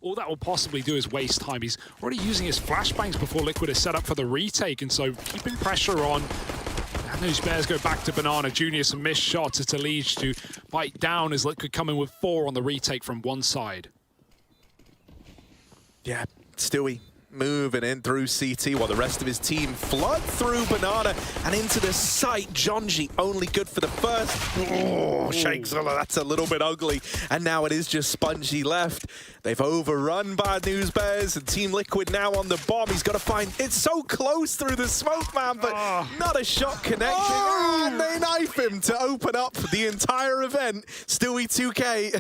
all that will possibly do is waste time. He's already using his flashbangs before Liquid is set up for the retake, and so keeping pressure on. And those Bears go back to Banana. Junior, some missed shots. It's Elige to bite down as Liquid come in with 4 on the retake from one side. Yeah, Stewie moving in through CT while the rest of his team flood through Banana and into the site. Jonji only good for the first. Oh, Sheikh Zilla, that's a little bit ugly. And now it is just Spongy left. They've overrun Bad News Bears and Team Liquid now on the bomb. He's got to find, it's so close through the smoke, man, but not a shot connecting. Oh, and they knife him to open up the entire event. Stewie 2K.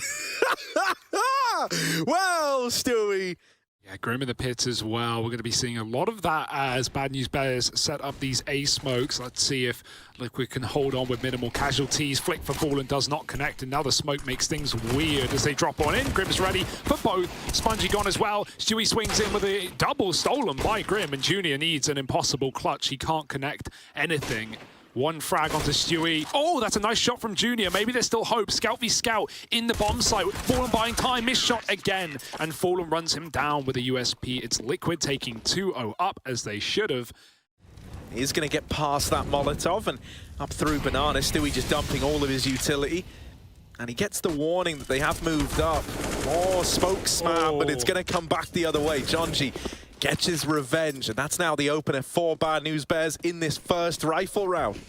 Well, Stewie. Yeah, Grim in the pits as well. We're going to be seeing a lot of that as Bad News Bears set up these A smokes. Let's see if Liquid can hold on with minimal casualties. Flick for Fallen does not connect, and now the smoke makes things weird as they drop on in. Grim's ready for both. Spongy gone as well. Stewie swings in with a double stolen by Grim, and Junior needs an impossible clutch. He can't connect anything. One frag onto Stewie. Oh, that's a nice shot from Junior. Maybe there's still hope. Scout v Scout in the bomb site. Fallen buying time. Missed shot again. And Fallen runs him down with a USP. It's Liquid taking 2-0 up as they should have. He's going to get past that Molotov and up through Banana. Stewie just dumping all of his utility. And he gets the warning that they have moved up. More smoke slam, but it's going to come back the other way. Jonji gets his revenge, and that's now the opener for Bad News Bears in this first rifle round.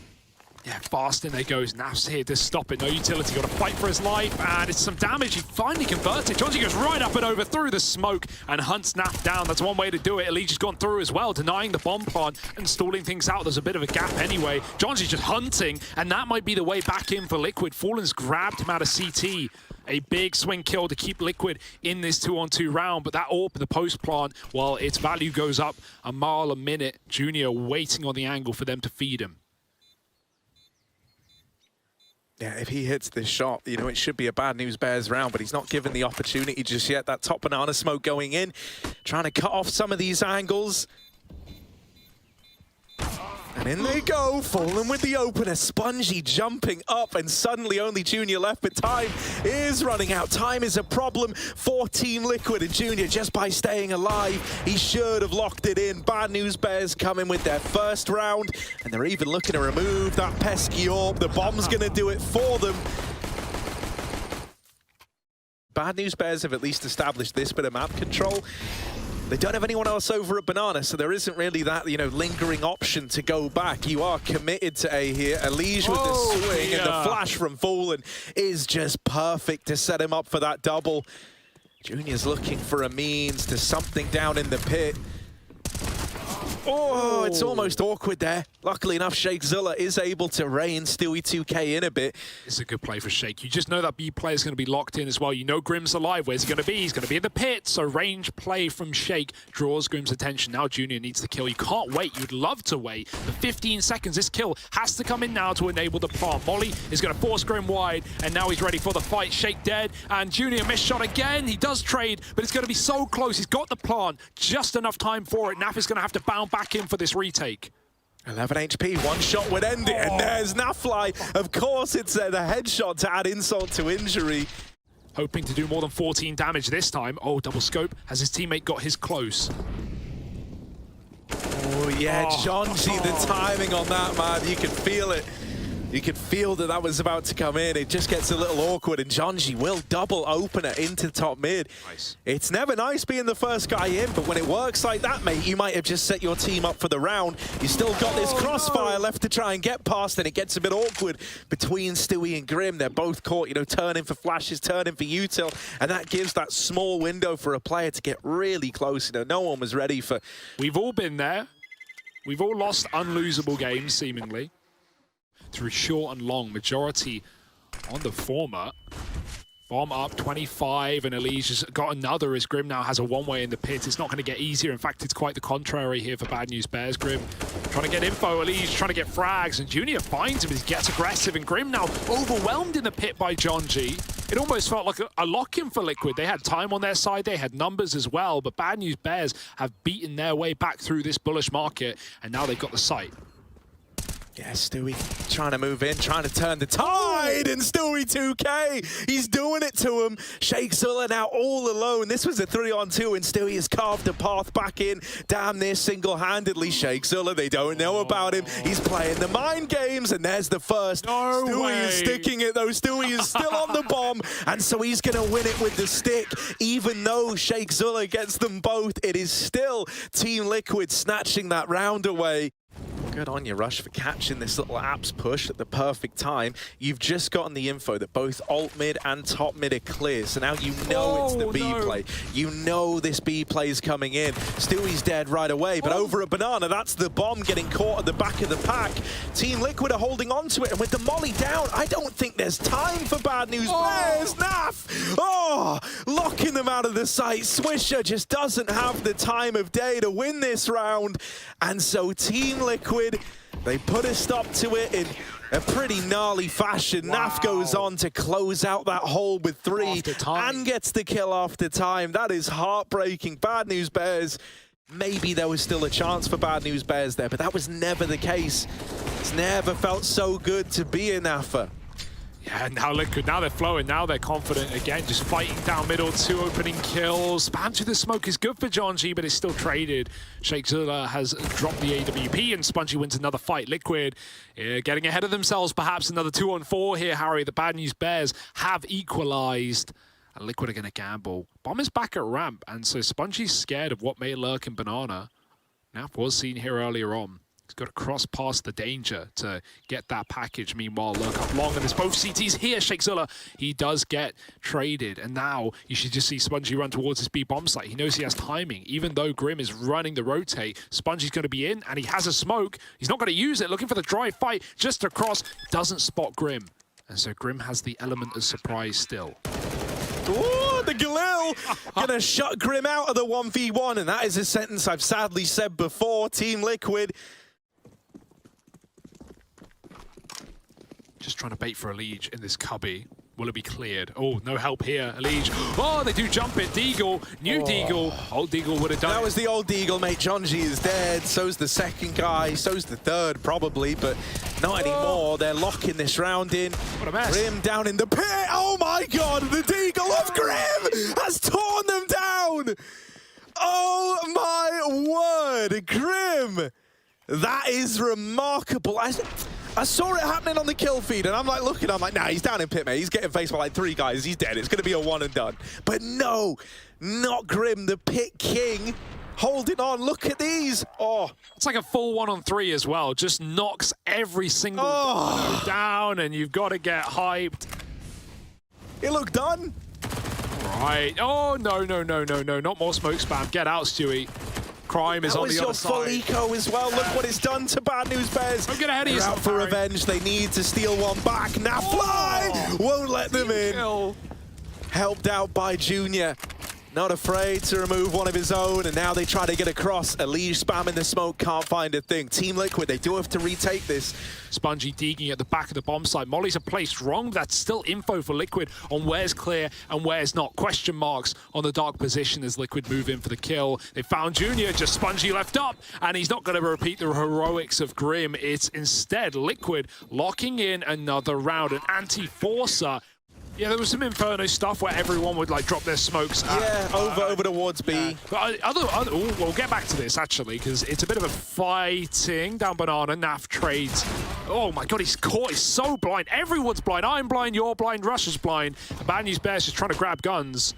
Yeah, fast in there goes. Naf's here to stop it. No utility. Got to fight for his life, and it's some damage. He finally converts it. Jonji goes right up and over through the smoke and hunts Naf down. That's one way to do it. Elige has gone through as well, denying the bomb plant and stalling things out. There's a bit of a gap anyway. Jonji's just hunting, and that might be the way back in for Liquid. Fallen's grabbed him out of CT. A big swing kill to keep Liquid in this 2-on-2 round, but that AWP, the post plant, well, its value goes up a mile a minute. Junior waiting on the angle for them to feed him. Yeah, if he hits this shot, you know, it should be a Bad News Bears round, but he's not given the opportunity just yet. That top Banana smoke going in, trying to cut off some of these angles. And in they go, Fallen with the opener. Spongy jumping up, and suddenly only Junior left, but time is running out. Time is a problem for Team Liquid, and Junior, just by staying alive, he should have locked it in. Bad News Bears coming with their first round, and they're even looking to remove that pesky AWP. The bomb's going to do it for them. Bad News Bears have at least established this bit of map control. They don't have anyone else over at Banana, so there isn't really that, you know, lingering option to go back. You are committed to A here. Elige with the swing, and the flash from Fallen is just perfect to set him up for that double. Junior's looking for a means to something down in the pit. Oh, it's almost awkward there. Luckily enough, Sheikh Zilla is able to rein Stewie 2K in a bit. It's a good play for Sheikh. You just know that B player is going to be locked in as well. You know Grim's alive. Where's he going to be? He's going to be in the pit. So range play from Sheikh draws Grim's attention. Now Junior needs the kill. You can't wait. You'd love to wait. The 15 seconds, this kill has to come in now to enable the plant. Molly is going to force Grim wide, and now he's ready for the fight. Sheikh dead, and Junior missed shot again. He does trade, but it's going to be so close. He's got the plant. Just enough time for it. Naf is going to have to bound back in for this retake. 11 HP, one shot would end it, and there's Nafly. Of course, it's the headshot to add insult to injury. Hoping to do more than 14 damage this time. Oh, double scope. Has his teammate got his close? Oh, yeah, Jonji, the timing on that, man. You can feel it. You can feel that that was about to come in. It just gets a little awkward, and Jonji will double opener into top mid. Nice. It's never nice being the first guy in, but when it works like that, mate, you might have just set your team up for the round. You still got this crossfire left to try and get past, and it gets a bit awkward between Stewie and Grim. They're both caught, you know, turning for flashes, turning for util, and that gives that small window for a player to get really close. You know, no one was ready for... We've all been there. We've all lost unlosable games, seemingly. Through short and long, majority on the former. Bomb up 25, and Elige has got another as Grim now has a one-way in the pit. It's not going to get easier. In fact, it's quite the contrary here for Bad News Bears. Grim trying to get info, Elige trying to get frags, and Junior finds him as he gets aggressive, and Grim now overwhelmed in the pit by Jonji. It almost felt like a lock-in for Liquid. They had time on their side, they had numbers as well, but Bad News Bears have beaten their way back through this bullish market, and now they've got the site. Yeah, Stewie trying to move in, trying to turn the tide, and Stewie 2K, he's doing it to him. Sheikh Zilla now all alone. This was a 3-on-2, and Stewie has carved a path back in, damn near single-handedly. Sheikh Zilla, they don't know about him. He's playing the mind games, and there's the first. No Stewie way. is sticking it, though. Stewie is still on the bomb, and so he's going to win it with the stick. Even though Sheikh Zilla gets them both, it is still Team Liquid snatching that round away. Good on you, Rush, for catching this little apps push at the perfect time. You've just gotten the info that both alt mid and top mid are clear, so now you know it's the B play. You know this B play is coming in. Stewie's dead right away, but over a banana, that's the bomb getting caught at the back of the pack. Team Liquid are holding on to it, and with the molly down, I don't think there's time for bad news. Where's Naf? Oh, locking them out of the sight. Swisher just doesn't have the time of day to win this round, and so Team Liquid, they put a stop to it in a pretty gnarly fashion. Wow. Naf goes on to close out that hole with 3 and gets the kill after time. That is heartbreaking. Bad News Bears, maybe there was still a chance for Bad News Bears there, but that was never the case. It's never felt so good to be in Nafa. Yeah, now Liquid, now they're flowing, now they're confident again, just fighting down middle, 2 opening kills. Spam to the smoke is good for Jonji, but it's still traded. Sheikh Zilla has dropped the AWP, and Spongy wins another fight. Liquid getting ahead of themselves, perhaps another 2-on-4 here, Harry. The Bad News Bears have equalized, and Liquid are going to gamble. Bomb is back at ramp, and so Spongy's scared of what may lurk in Banana. Nap was seen here earlier on. He's got to cross past the danger to get that package. Meanwhile, lurk up long, and there's both CTs here. Sheikh Zilla, he does get traded, and now you should just see Spongy run towards his B bomb site. He knows he has timing. Even though Grim is running the rotate, Spongy's going to be in, and he has a smoke. He's not going to use it, looking for the dry fight just across. Doesn't spot Grim, and so Grim has the element of surprise still. Oh, the Galil gonna shut Grim out of the 1v1, and that is a sentence I've sadly said before. Team Liquid just trying to bait for a Liege in this cubby. Will it be cleared? Oh, no help here. Liege. Oh, they do jump it. Deagle. New Deagle. Old Deagle would have done That was the old Deagle, mate. Jonji is dead. So's the second guy. So's the third, probably, but not anymore. They're locking this round in. What a mess. Grim down in the pit. Oh, my God. The Deagle of Grim has torn them down. Oh, my word. Grim. That is remarkable. I saw it happening on the kill feed, and I'm like looking, I'm like, nah, he's down in pit, mate. He's getting faced by like 3 guys. He's dead. It's going to be a one and done. But no, not Grim, the pit king, holding on. Look at these. Oh, it's like a full 1-on-3 as well. Just knocks every single down, and you've got to get hyped. It looked done. Right. Oh, no. Not more smoke spam. Get out, Stewie. Crime is on the other side. That was your full eco as well. Look what it's done to Bad News Bears. Don't get ahead of They're yourself, out for Harry. revenge. They need to steal one back. Now Fly won't let them in. Kill. Helped out by Junior. Not afraid to remove one of his own, and now they try to get across. Elige spamming the smoke, can't find a thing. Team Liquid, they do have to retake this. Spongy digging at the back of the bomb site. Mollies are placed wrong. That's still info for Liquid on where's clear and where's not. Question marks on the dark position as Liquid move in for the kill. They found Junior, just Spongy left up, and he's not going to repeat the heroics of Grim. It's instead Liquid locking in another round. An anti-forcer. Yeah, there was some Inferno stuff where everyone would like drop their smokes. Over towards B. But we'll get back to this actually, because it's a bit of a fighting down Banana. Naf trades. Oh my God, he's caught. He's so blind. Everyone's blind. I'm blind. You're blind. Rush is blind. Bad News Bears just trying to grab guns.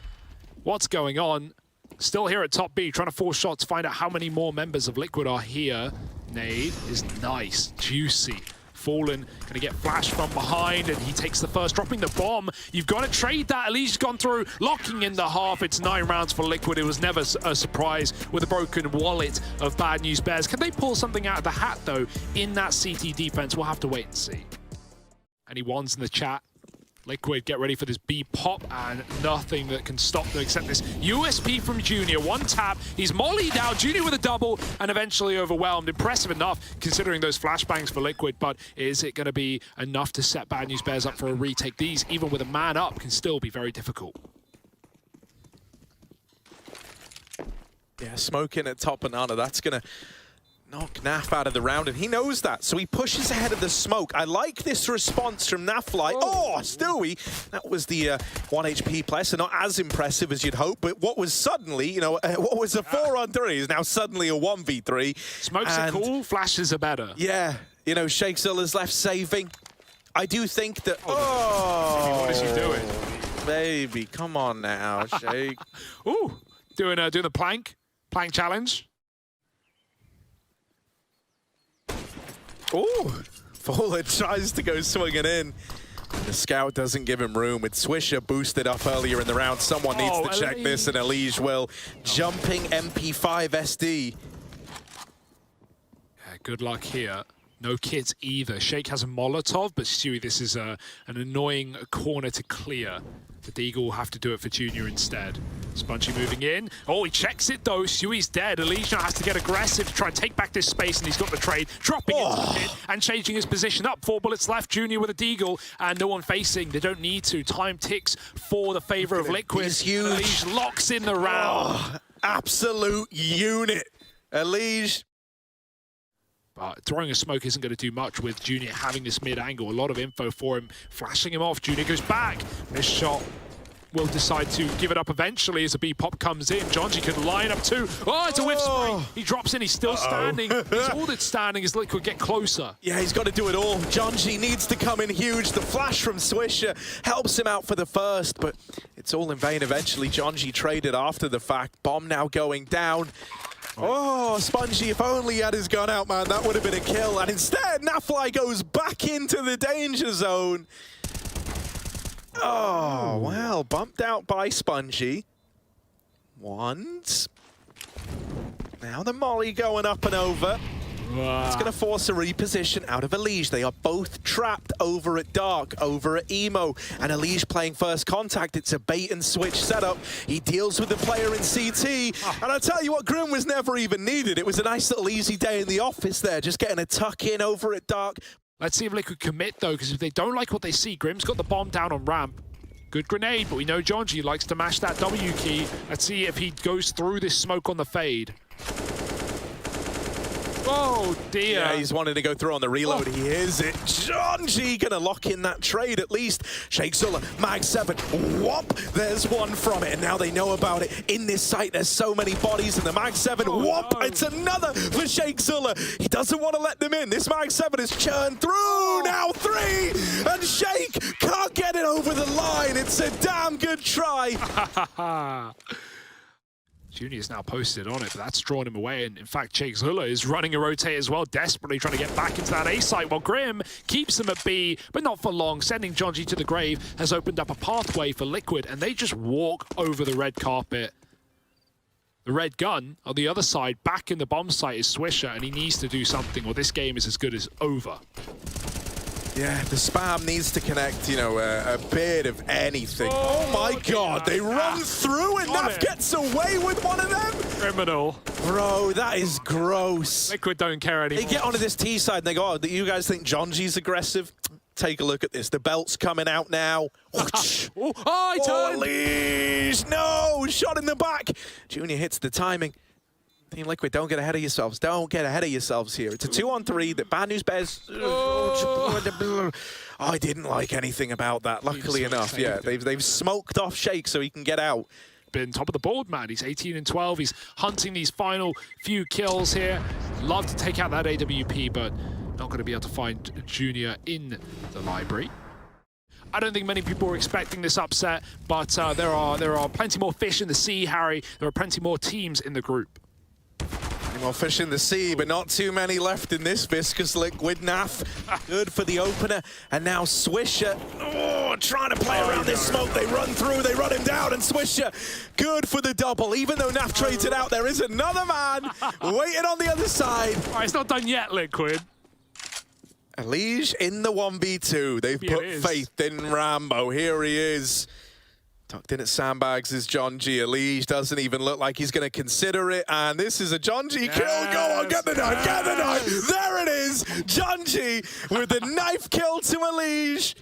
What's going on? Still here at top B, trying to force shots. Find out how many more members of Liquid are here. Nade is nice, juicy. Fallen, gonna get flashed from behind, and he takes the first, dropping the bomb. You've got to trade that. Elise's gone through, locking in the half. It's 9 rounds for Liquid. It was never a surprise with a broken wallet of Bad News Bears. Can they pull something out of the hat, though, in that CT defense? We'll have to wait and see. Any ones in the chat? Liquid, get ready for this B pop, and nothing that can stop them except this USP from Junior. One tap, he's mollied out, Junior with a double, and eventually overwhelmed. Impressive enough, considering those flashbangs for Liquid, but is it going to be enough to set Bad News Bears up for a retake? These, even with a man up, can still be very difficult. Yeah, smoking at top Banana, that's going to knock Naf out of the round, and he knows that, so he pushes ahead of the smoke. I like this response from Nafly. Oh, Stewie! That was the 1 HP play, so not as impressive as you'd hope, but what was suddenly, you know, what was a 4-on-3 is now suddenly a 1v3. Smokes are cool, flashes are better. Yeah, you know, Shakeszilla's left saving. I do think that... Oh! What is he doing? Baby, come on now, Shake. Ooh, doing the plank challenge. Ooh, Fuller tries to go swinging in. The scout doesn't give him room. With Swisher boosted up earlier in the round, someone needs to check this, and Elige will. Jumping MP5 SD. Yeah, good luck here. No kits either. Shake has a Molotov, but Stewie, this is an annoying corner to clear. The Deagle will have to do it for Junior instead. Spongy moving in. Oh, he checks it though. Stewie's dead. Elige now has to get aggressive to try and take back this space, and he's got the trade. Dropping into the pit and changing his position up. 4 bullets left. Junior with a Deagle and no one facing. They don't need to. Time ticks for the favor of Liquid. He's huge. Elige locks in the round. Absolute unit. Elige. But throwing a smoke isn't going to do much with Junior having this mid angle. A lot of info for him, flashing him off. Junior goes back. This shot will decide to give it up eventually as a B-pop comes in. Jonji can line up too. Oh, it's a whiff spray. He drops in. He's still standing. He's all that's standing as Liquid get closer. Yeah, he's got to do it all. Jonji needs to come in huge. The flash from Swisher helps him out for the first, but it's all in vain eventually. Jonji traded after the fact. Bomb now going down. Oh, Spongy, if only he had his gun out, man, that would have been a kill. And instead, Nafly goes back into the danger zone. Oh, well, bumped out by Spongy. Once. Now the molly going up and over. It's going to force a reposition out of Elige. They are both trapped over at Dark, over at Emo. And Elige playing first contact. It's a bait and switch setup. He deals with the player in CT. And I'll tell you what, Grim was never even needed. It was a nice little easy day in the office there, just getting a tuck in over at Dark. Let's see if Liquid commit, though, because if they don't like what they see, Grim's got the bomb down on ramp. Good grenade, but we know Jonji likes to mash that W key. Let's see if he goes through this smoke on the fade. Oh dear. Yeah, he's wanting to go through on the reload. He hears it. Jonji gonna lock in that trade at least. Shakeszilla, Mag 7, whoop. There's one from it, and now they know about it. In this site, there's so many bodies, and the Mag 7, whoop. No. It's another for Shakeszilla. He doesn't want to let them in. This Mag 7 is churned through. Now 3, and Shake can't get it over the line. It's a damn good try. Junior's now posted on it, but that's drawn him away. And in fact, Shakeszilla is running a rotate as well, desperately trying to get back into that A site, while Grim keeps him at B, but not for long. Sending Jonji to the grave has opened up a pathway for Liquid, and they just walk over the red carpet. The red gun on the other side, back in the bomb site, is Swisher, and he needs to do something, or this game is as good as over. Yeah, the spam needs to connect, you know, a bit of anything. Oh my god, they run through and Naf gets away with one of them? Criminal. Bro, that is gross. Liquid don't care anymore. They get onto this T side and they go, oh, you guys think Jonji's aggressive? Take a look at this. The belt's coming out now. Oh, he turned! Elige! No! Shot in the back. Junior hits the timing. Team Liquid, don't get ahead of yourselves. Don't get ahead of yourselves here. It's a 2-on-3 that Bad News Bears... Oh, I didn't like anything about that, luckily enough. Yeah, they've smoked off Shake so he can get out. Been top of the board, man. He's 18 and 12. He's hunting these final few kills here. Love to take out that AWP, but not going to be able to find Junior in the library. I don't think many people were expecting this upset, but there are plenty more fish in the sea, Harry. There are plenty more teams in the group. More fish in the sea, but not too many left in this Viscous Liquid. Naf, good for the opener. And now Swisher, trying to play around this smoke. They run through, they run him down, and Swisher, good for the double. Even though Naf trades it out, there is another man waiting on the other side. All right, it's not done yet, Liquid. Elige in the 1v2. They've put faith in Rambo. Here he is. Tucked in at sandbags is Jonji. Elige doesn't even look like he's going to consider it. And this is a Jonji kill. Go on, get the knife, get the knife. There it is. Jonji with the knife kill to Elige.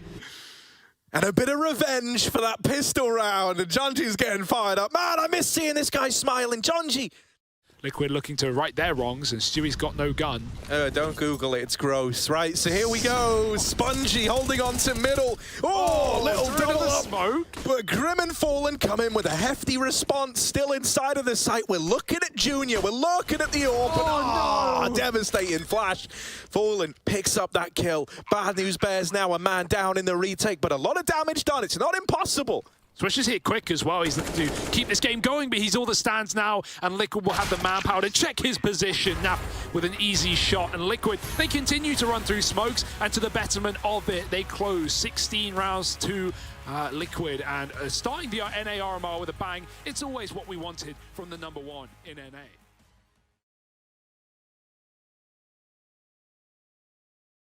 And a bit of revenge for that pistol round. And Jonji's getting fired up. Man, I miss seeing this guy smiling. Jonji. Liquid looking to right their wrongs, and Stewie's got no gun. Don't Google it, it's gross. Right, so here we go. Spongy holding on to middle. Oh, little double up. Smoke. But Grim and Fallen come in with a hefty response, still inside of the site. We're looking at Junior, we're looking at the AWP. Oh, no. Devastating flash. Fallen picks up that kill. Bad News Bears now a man down in the retake, but a lot of damage done. It's not impossible. Swish is hit quick as well. He's looking to keep this game going, but he's all that stands now, and Liquid will have the manpower to check his position now with an easy shot. And Liquid, they continue to run through smokes, and to the betterment of it, they close 16 rounds to Liquid, and starting the NA RMR with a bang. It's always what we wanted from the #1 in NA.